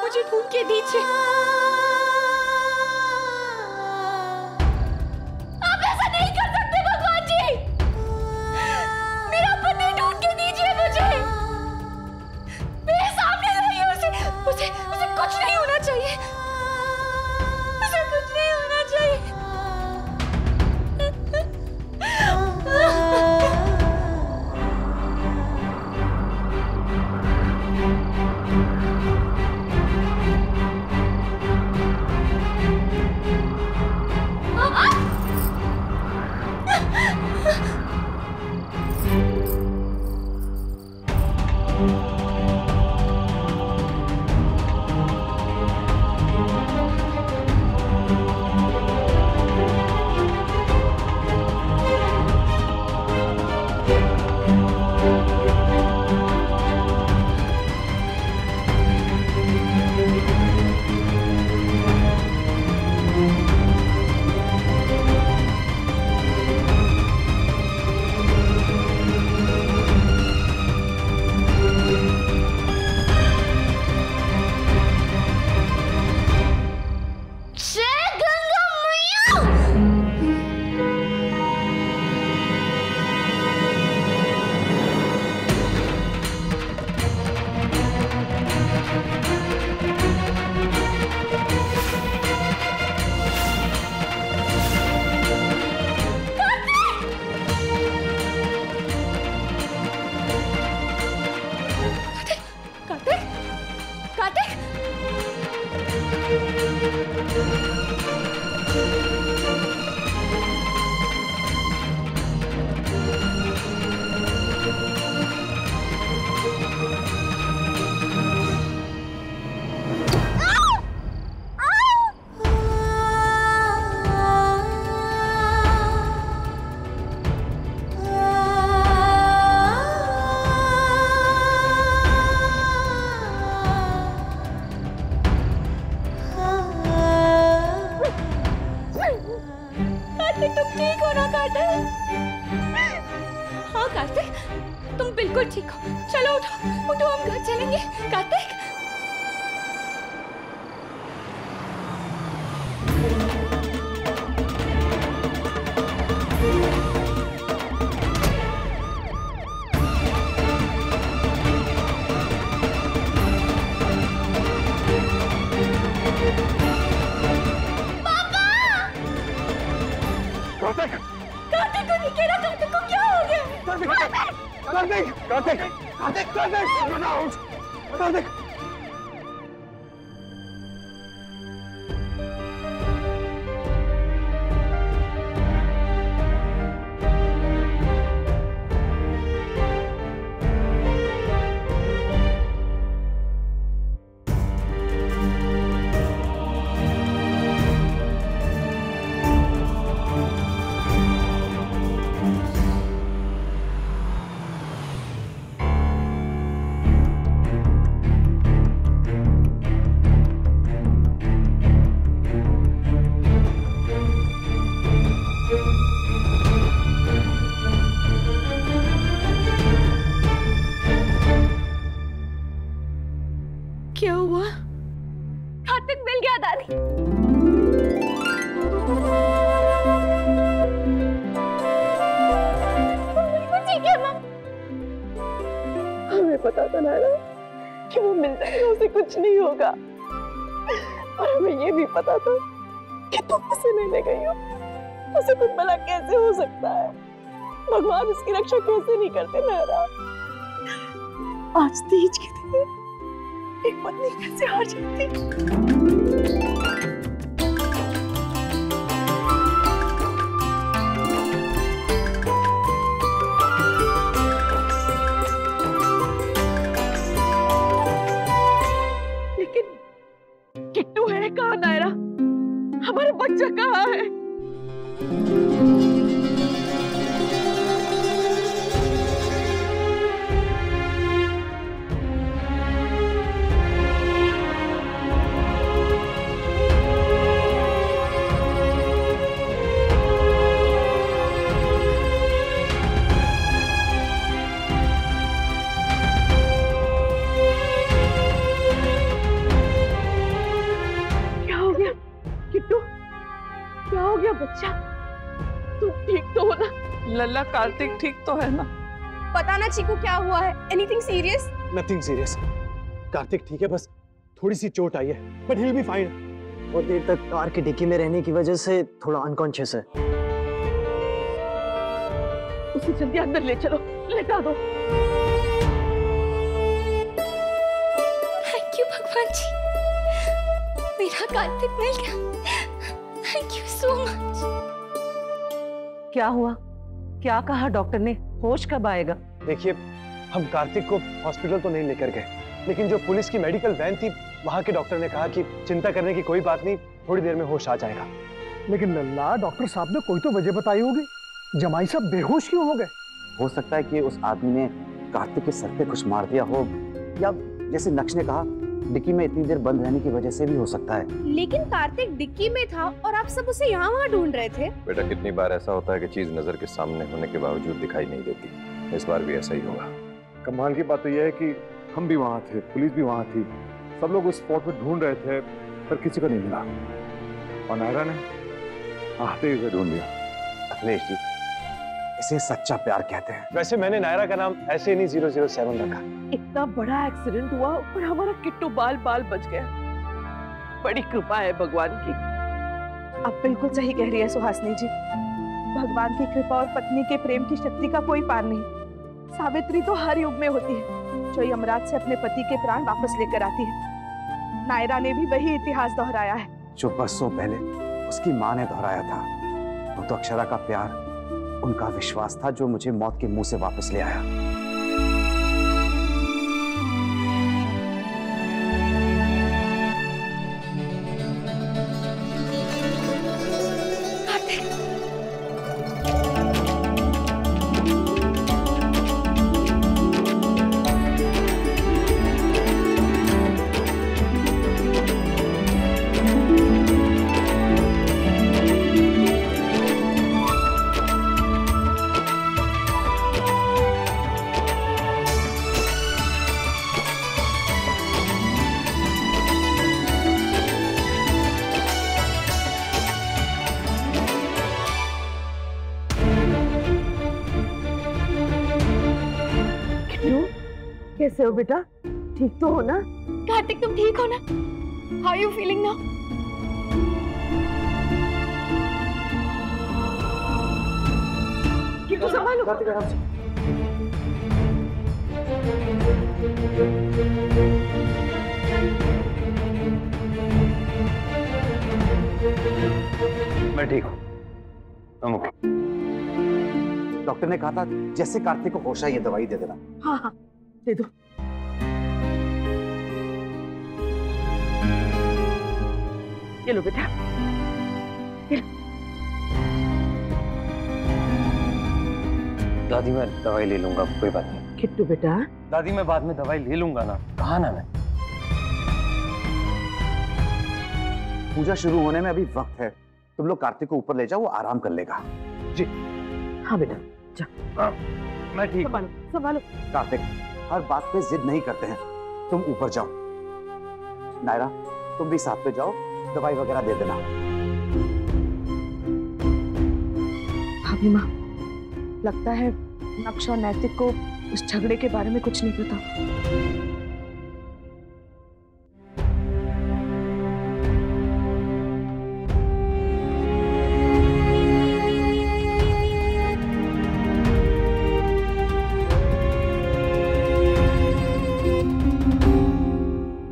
मुझे ढूंढ के दीजिए। आप ऐसा नहीं कर सकते भगवान जी। मेरा पति ढूंढ के दीजिए मुझे। मेरे सामने रहिए। उसे कुछ नहीं होना चाहिए। उसे कुछ नहीं होना चाहिए। ठीक हो, चलो उठो उठो, हम घर चलेंगे। कार्तिक कार्तिक पता था नायरा कि वो मिल जाएगा, उसे कुछ नहीं होगा। और हमें ये भी पता था कि तुम उसे लेने गई हो, उसे कुछ भला कैसे हो सकता है? भगवान उसकी रक्षा कैसे नहीं करते नायरा? आज तीज के दिन एक पत्नी कैसे हार जाती? किट्टू है कहाँ नायरा? हमारा बच्चा कहाँ है? हो गया बच्चा? तुम ठीक तो हो ना? लल्ला कार्तिक ठीक तो है ना? पता ना चीकू क्या हुआ है। Anything serious? Nothing serious. Kartik ठीक है, बस थोड़ी सी चोट आई है, but he will be fine. बहुत देर तक कार की डिक्की में रहने की वजह से थोड़ा अनकॉन्शियस है। उसे जल्दी अंदर ले चलो, लेटा दो। थैंक यू भगवान जी, मेरा कार्तिक मिल गया। Thank you so much. क्या हुआ? क्या कहा डॉक्टर ने? होश कब आएगा? देखिए, हम कार्तिक को हॉस्पिटल तो नहीं लेकर गए, लेकिन जो पुलिस की मेडिकल वैन थी, वहां के डॉक्टर ने कहा कि चिंता करने की कोई बात नहीं, थोड़ी देर में होश आ जाएगा। लेकिन लल्ला, डॉक्टर साहब ने कोई तो वजह बताई होगी। जमाई साहब बेहोश क्यों हो गए? हो सकता है कि उस आदमी ने कार्तिक के सर पे कुछ मार दिया हो, या जैसे नक्श ने कहा डिक्की में इतनी देर बंद रहने की वजह से भी हो सकता है। लेकिन कार्तिक डिक्की में था और आप सब उसे यहाँ वहाँ ढूंढ रहे थे। बेटा, कितनी बार ऐसा होता है कि चीज नजर के सामने होने के बावजूद दिखाई नहीं देती। इस बार भी ऐसा ही होगा। कमाल की बात तो यह है कि हम भी वहाँ थे, पुलिस भी वहाँ थी, सब लोग उस स्पॉट पे ढूंढ रहे थे, पर किसी को नहीं मिला। और नायरा ने आते ही उसे ढूंढ लिया। अखिलेश जी, इसे सच्चा प्यार कहते हैं। वैसे मैंने नायरा का नाम ऐसे नहीं 007 रखा। इतना बड़ा एक्सीडेंट हुआ और हमारा किट्टू बाल बाल बच गया। बड़ी कृपा है भगवान की। आप बिल्कुल सही कह रही है सुहासिनी जी। भगवान की कृपा और पत्नी के प्रेम की शक्ति का कोई पार नहीं। सावित्री तो हर युग में होती है, जो यमराज से अपने पति के प्राण वापस लेकर आती है। नायरा ने भी वही इतिहास दोहराया है जो बरसों पहले उसकी माँ ने दोहराया था। वो तो अक्षरा का प्यार, उनका विश्वास था जो मुझे मौत के मुंह से वापस ले आया। कैसे हो बेटा? ठीक तो हो ना? कार्तिक तुम ठीक हो ना? How you feeling now? Kittu संभालो। कार्तिक आराम से। मैं ठीक हूँ। डॉक्टर ने कहा था जैसे कार्तिक को होश आए ये दवाई दे देना। हाँ हाँ, दे दो। ये लो बेटा, ये लो। दादी, मैं दवाई ले लूंगा, कोई बात नहीं। किट्टू बेटा, दादी, मैं बाद में दवाई ले लूंगा ना। कहा ना मैं। पूजा शुरू होने में अभी वक्त है, तुम लोग कार्तिक को ऊपर ले जाओ, वो आराम कर लेगा। जी हाँ बेटा जा। मैं ठीक। संभालो संभालो। कार्तिक, हर बात पे जिद नहीं करते हैं, तुम ऊपर जाओ। नायरा, तुम भी साथ में जाओ, दवाई वगैरह दे देना। भाभी माँ, लगता है नक्श और नैतिक को उस झगड़े के बारे में कुछ नहीं पता।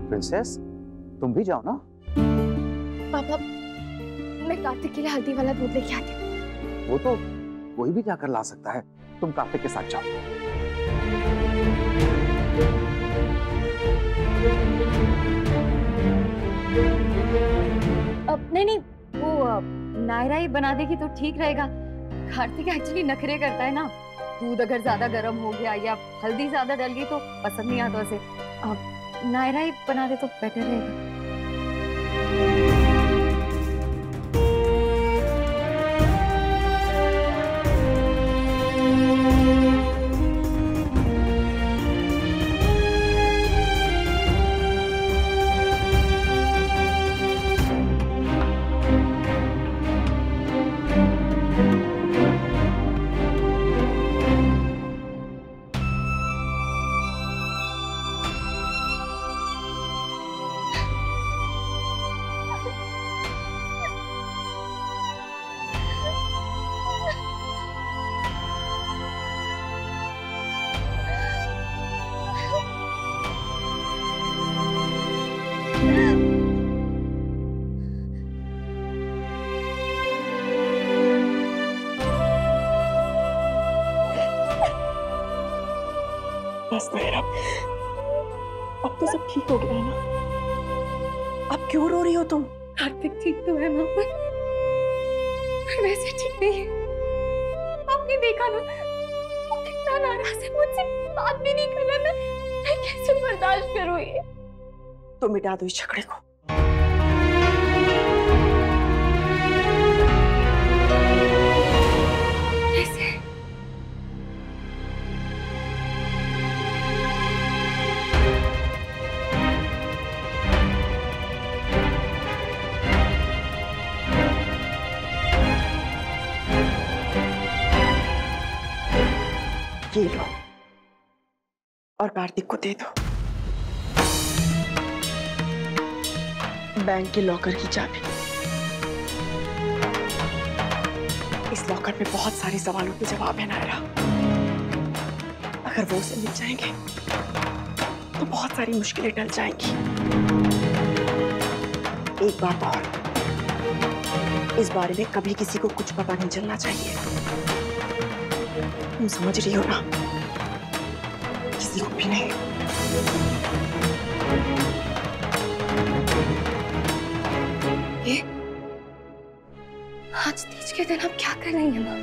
प्रिंसेस, तुम भी जाओ ना। पापा, मैं कार्तिक के लिए हल्दी वाला दूध लेके आती हूँ। वो तो कोई भी जाकर ला सकता है, तुम कार्तिक के साथ जाओ। अब नहीं, वो नायरा ही बना देगी तो ठीक रहेगा। कार्तिक एक्चुअली नखरे करता है ना। दूध अगर ज्यादा गर्म हो गया या हल्दी ज्यादा डल गई तो पसंद नहीं आता उसे। अब नायरा ही बना दे तो बेटर रहेगा। बस मेरा, अब तो सब ठीक हो गया है ना? अब क्यों रो रही हो तुम? कार्तिक ठीक तो है माँ, पर वैसे ठीक नहीं है। आपने देखा ना वो कितना नाराज है, मुझसे बात भी नहीं कर रहा। मैं कैसे बर्दाश्त करूँ ये? तो मिटा दो इस झगड़े को। कैसे? ये लो और कार्तिक को दे दो बैंक के लॉकर की चाबी। इस लॉकर में बहुत सारे सवालों के जवाब है नायरा। अगर वो उसे मिल जाएंगे तो बहुत सारी मुश्किलें टल जाएंगी। एक बात और, इस बारे में कभी किसी को कुछ पता नहीं चलना चाहिए। तुम समझ रही हो ना? किसी को भी नहीं। ये आज तीज के दिन आप क्या कर रही हैं माँ?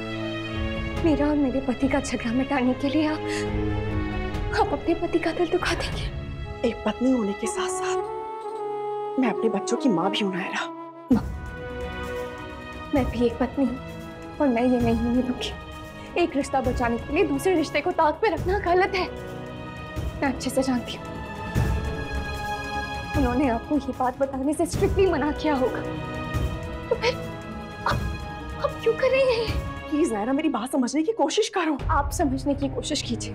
मेरा और मेरे पति का झगड़ा मिटाने के लिए आप अपने पति का दिल दुखा देंगे। एक पत्नी होने के साथ साथ मैं अपने बच्चों की माँ भी हूं नायरा। माँ, मैं भी एक पत्नी हूँ और मैं ये नहीं होने दूंगी। एक रिश्ता बचाने के लिए दूसरे रिश्ते को ताक पे रखना गलत है। मैं अच्छे से जानती हूँ। उन्होंने आपको ये बात बताने से स्ट्रिक्टली मना किया होगा, तो फिर आप क्यों कर रही हैं? प्लीज नायरा, मेरी बात समझने की कोशिश करो। आप समझने की कोशिश कीजिए।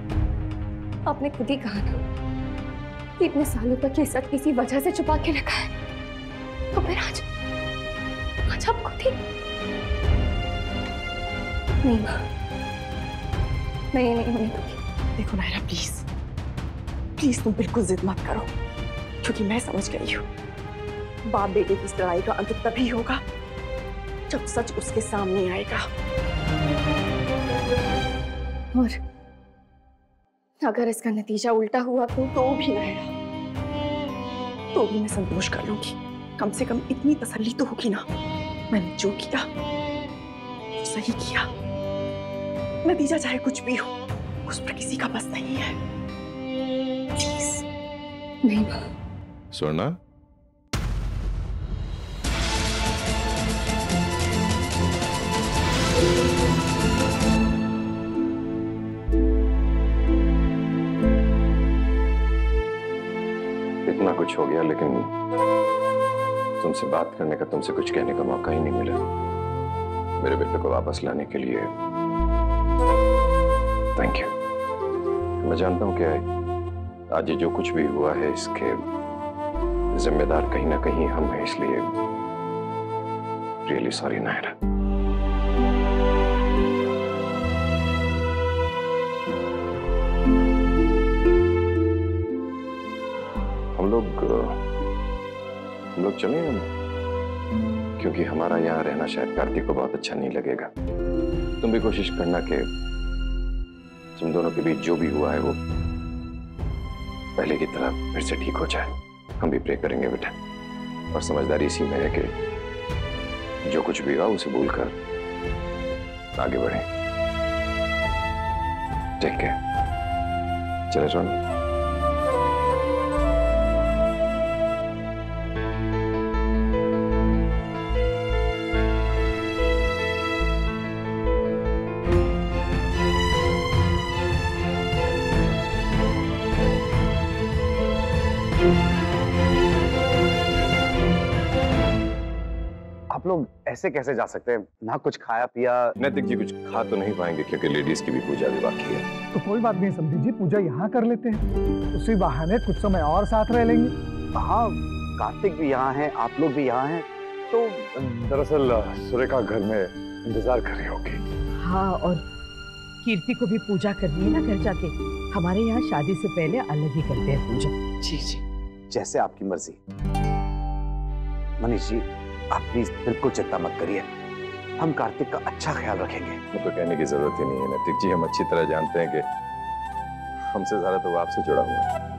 आपने खुद ही कहा ना कि इतने सालों तक ये सब किसी वजह से छुपा के रखा है, तो फिर आज आप खुद ही। नहीं माँ, मैं ये नहीं होने दूंगी। देखो नायरा, प्लीज प्लीज तुम बिल्कुल जिद मत करो, क्योंकि मैं समझ गई हूँ बाप बेटे की इस लड़ाई का अंत तभी होगा जब सच उसके सामने आएगा। और अगर इसका नतीजा उल्टा हुआ तो भी नायरा, तो भी मैं संतोष कर लूंगी। कम से कम इतनी तसल्ली तो होगी ना, मैंने जो किया वो सही किया। नतीजा चाहे कुछ भी हो, उस पर किसी का बस नहीं है। प्लीज। नहीं माँ। स्वर्णा, इतना कुछ हो गया लेकिन तुमसे बात करने का, तुमसे कुछ कहने का मौका ही नहीं मिला। मेरे बेटे को वापस लाने के लिए थैंक यू। मैं जानता हूं कि आज जो कुछ भी हुआ है इसके जिम्मेदार कहीं ना कहीं हम हैं, इसलिए रियली सॉरी नायरा। हम लोग चले हम, क्योंकि हमारा यहाँ रहना शायद कार्तिक को बहुत अच्छा नहीं लगेगा। तुम भी कोशिश करना कि तुम दोनों के बीच जो भी हुआ है वो पहले की तरह फिर से ठीक हो जाए। हम भी प्रे करेंगे बेटा, और समझदारी इसी में है कि जो कुछ भी हुआ उसे भूलकर आगे बढ़े। ठीक है, चले सोना। आप लोग ऐसे कैसे जा सकते हैं? ना कुछ खाया पिया। नैतिक जी कुछ खा तो नहीं पाएंगे क्योंकि लेडीज की भी पूजा भी बाकी है। तो कोई बात नहीं समझी जी, पूजा यहाँ कर लेते हैं, उसी बहाने कुछ समय और साथ रह लेंगे। हाँ, कार्तिक भी यहाँ है, आप लोग भी यहाँ हैं, तो दरअसल सुरेखा घर में इंतजार कर रही होगी। हाँ, और कीर्ति को भी पूजा करनी है ना घर जाके। हमारे यहाँ शादी से पहले अलग ही करते हैं पूजा। जी जी, जैसे आपकी मर्जी। मनीष जी, आप प्लीज बिल्कुल चिंता मत करिए, हम कार्तिक का अच्छा ख्याल रखेंगे। वो तो कहने की जरूरत ही नहीं है नैतिक जी, हम अच्छी तरह जानते हैं कि हमसे ज्यादा तो वो आपसे जुड़ा हुआ है।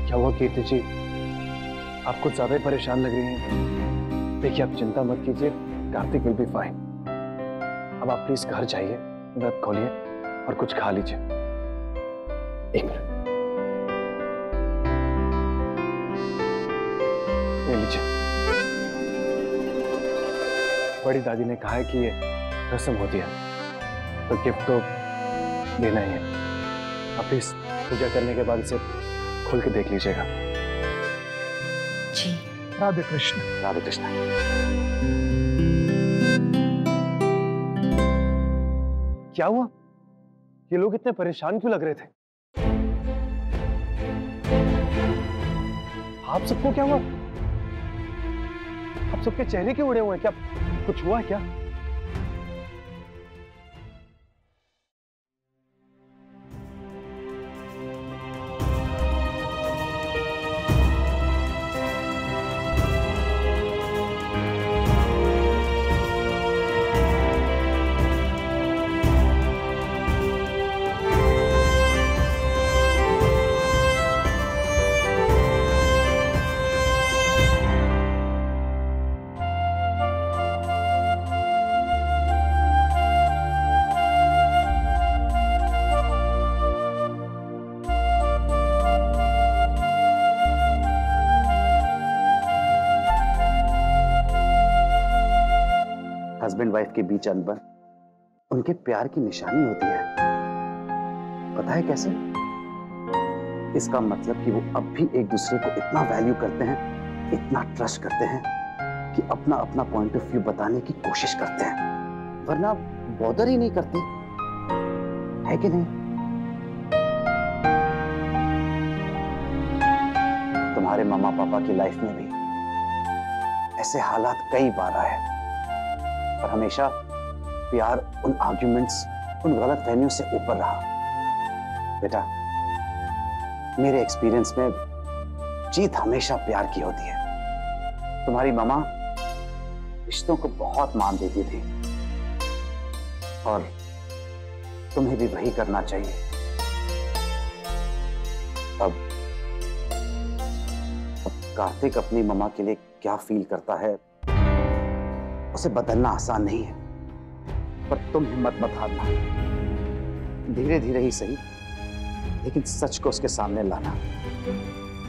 क्या हुआ कीर्ति जी, आप कुछ ज्यादा ही परेशान लग रही हैं। देखिए आप चिंता मत कीजिए, कार्तिक विल बी फाइन। अब आप प्लीज घर जाइए, दांत खोलिए और कुछ खा लीजिए। एक मिनट, ले लीजिए। बड़ी दादी ने कहा है कि ये रस्म होती है, तो गिफ्ट तो देना ही है। आप प्लीज पूजा करने के बाद इसे खोल के देख लीजिएगा। जी। राधे कृष्ण। राधे कृष्ण। क्या हुआ? ये लोग इतने परेशान क्यों लग रहे थे? आप सबको क्या हुआ? आप सबके चेहरे क्यों उड़े हुए हैं? क्या कुछ हुआ क्या? हस्बैंड वाइफ के बीच अनबन उनके प्यार की निशानी होती है। पता है कैसे? इसका मतलब कि वो अब भी एक दूसरे को इतना वैल्यू करते हैं, इतना ट्रस्ट करते हैं कि अपना अपना पॉइंट ऑफ व्यू बताने की कोशिश करते हैं, वरना बॉदर ही नहीं करते, है कि नहीं? तुम्हारे मामा पापा की लाइफ में भी ऐसे हालात कई बार आए, पर हमेशा प्यार उन आर्ग्यूमेंट्स, उन गलत फहमियों से ऊपर रहा। बेटा, मेरे एक्सपीरियंस में जीत हमेशा प्यार की होती है। तुम्हारी मामा रिश्तों को बहुत मान देती थी और तुम्हें भी वही करना चाहिए। अब कार्तिक अपनी मामा के लिए क्या फील करता है उसे बदलना आसान नहीं है, पर तुम हिम्मत मत हारना। धीरे धीरे ही सही, लेकिन सच को उसके सामने लाना,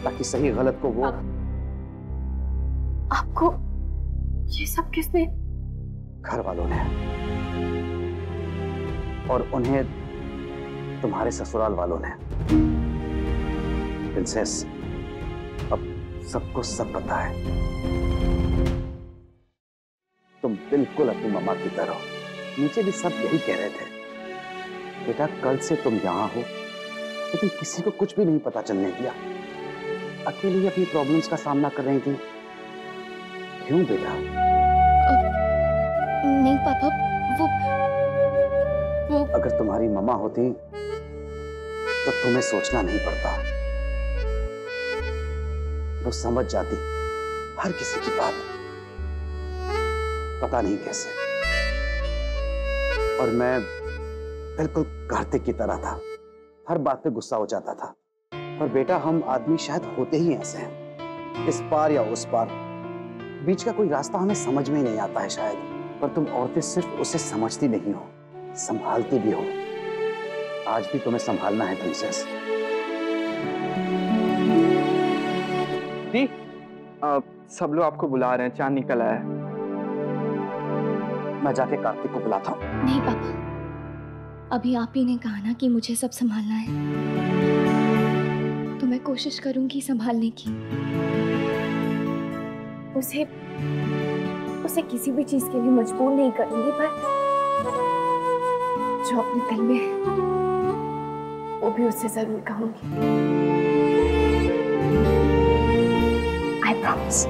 ताकि सही गलत को वो। आपको ये सब किसने? घर वालों ने, और उन्हें तुम्हारे ससुराल वालों ने। प्रिंसेस, अब सबको सब पता है। तुम बिल्कुल अपनी मम्मा की तरह हो। नीचे भी सब यही कह रहे थे। बेटा, कल से तुम यहां हो, लेकिन किसी को कुछ भी नहीं पता चलने दिया। अकेली अपनी प्रॉब्लम्स का सामना कर रही थी। क्यों बेटा? नहीं पापा, वो अगर तुम्हारी मम्मा होती तो तुम्हें सोचना नहीं पड़ता। वो समझ जाती हर किसी की बात, पता नहीं कैसे। और मैं बिल्कुल कार्तिक की तरह था, हर बात पे गुस्सा हो जाता था। पर बेटा, हम आदमी शायद होते ही ऐसे हैं, इस पार या उस पार, बीच का कोई रास्ता हमें समझ में ही नहीं आता है शायद। पर तुम औरतें सिर्फ उसे समझती नहीं हो, संभालती भी हो। आज भी तुम्हें संभालना है प्रिंसेस। दी, सब लोग आपको बुला रहे हैं, चांद निकल आया है। मैं जाके कार्तिक को बुलाता हूँ। नहीं पापा, अभी आप ही ने कहा ना कि मुझे सब संभालना है, तो मैं कोशिश करूंगी संभालने की। उसे किसी भी चीज के लिए मजबूर नहीं करूंगी, पर जो अपने दिल में है वो भी उससे जरूर कहूंगी। I promise.